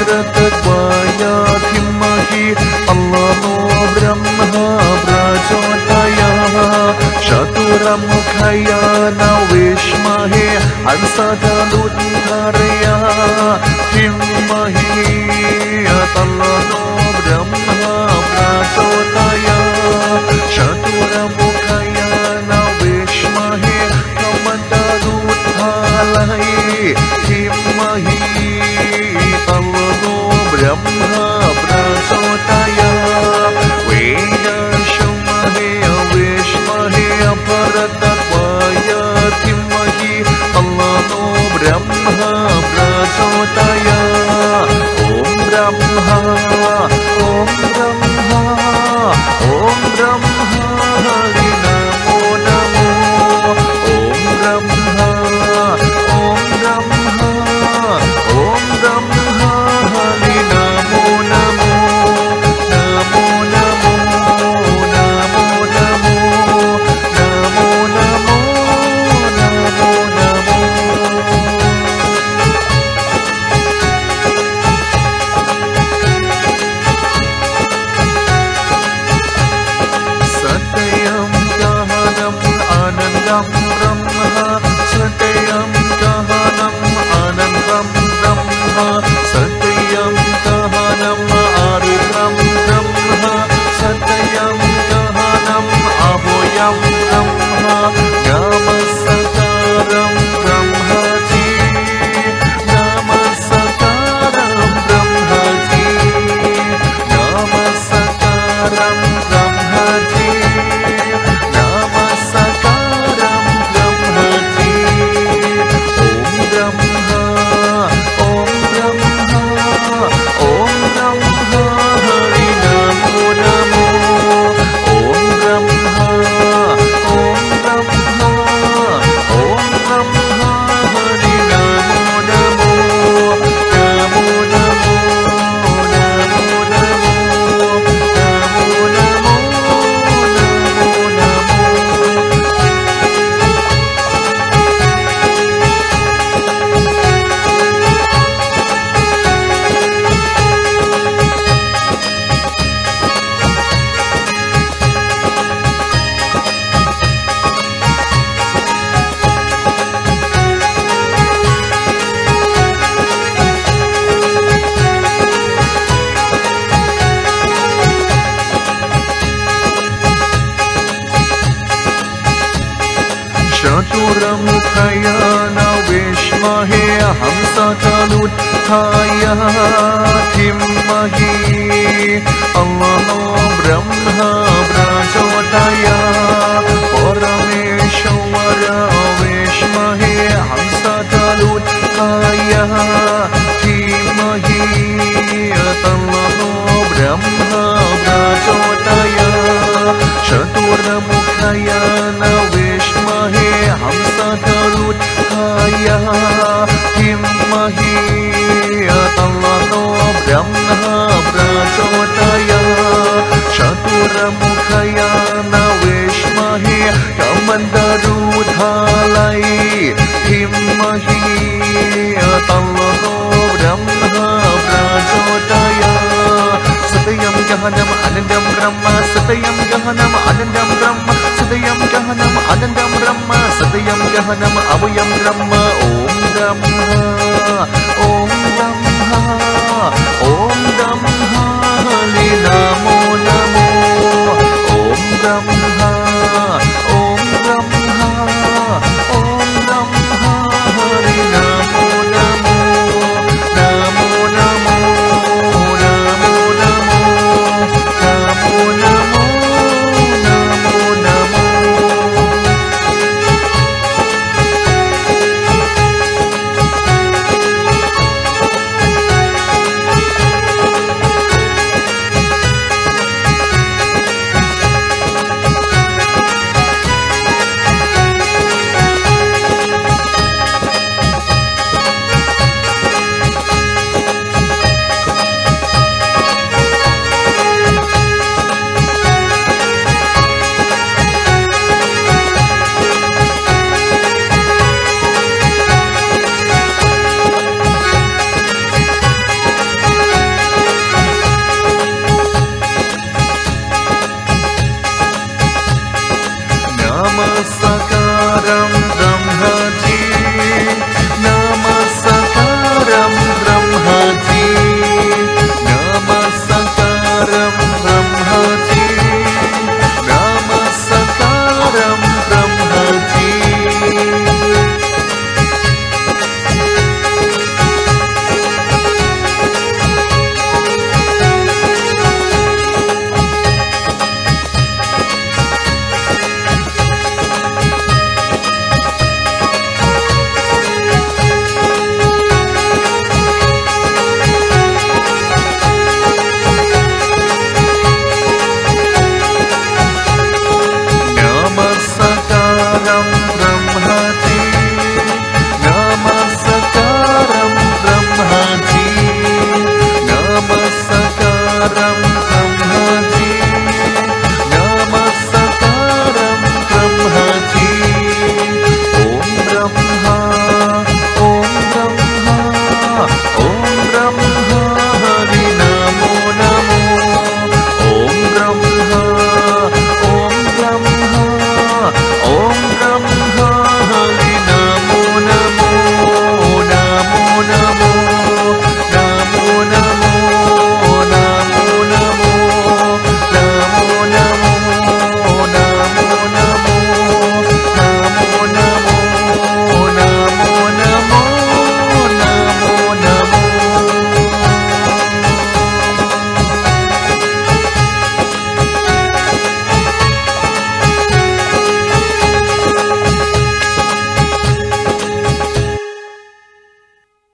परतद्वाया धीमहि तन्नो ब्रह्मा प्रचोदयात् चतुर्मुखाय न विद्महे हंसधनुर्धराय धीमहि तन्नो ब्रह्मा प्रचोदयात् चतुर्मुखाय न विद्महे कमण्डलुद्धालय धीमहि तन्नो ब्रह्मा प्रचोदयात् वेदशमहे विद्महे परतद्वाय धीमहि तन्नो ब्रह्मा प्रचोदयात् ॐ ब्रह्मा हरि नमो नमो ॐ ब्रह्मा हरि नमो नमो नमो नमो नमो नमो नमो नमो नमो नमो सत्यं गहनम् आनन्दं ब्रह्म सत्यं गहनम् आनन्दं ब्रह्म सत्यं गहनम् आरुद्रं ब्रह्म सत्यं गहनम् अभयं ब्रह्म नमस्कारं ब्रह्मजी नमस्कारं ब्रह्मजी नमस्कारं ब्रह्मजी नमस्कारं ब्रह्मजी ॐ ब्रह्मा हरि नमो नमो ॐ ब्रह्मा हरि नमो नमो नमो नमो नमो नमो नमो नमो नमो नमो चतुर्मुखाय न विद्महे हंसधनुर्धराय धीमहि तन्नो ब्रह्मा प्रचोदयात् परमेश्वर विद्महे हंसधनुर्धराय धीमहि तन्नो ब्रह्मा प्रचोदयात् चतुर्मुखाय न विद्महे हंसधनुर्धराय धीमहि तन्नो ब्रह्मा प्रचोदयात् चतुर्मुखाय न विद्महे कमण्डलुद्धालय धीमहि तन्नो ब्रह्मा प्रचोदयात् सत्यं गहनम् आनन्दं ब्रह्म सत्यं गहनम् आनन्दं ब्रह्म सत्यं गहनम् आनन्दं ब्रह्म सत्यं गहनम् अभयं ब्रह्म ॐ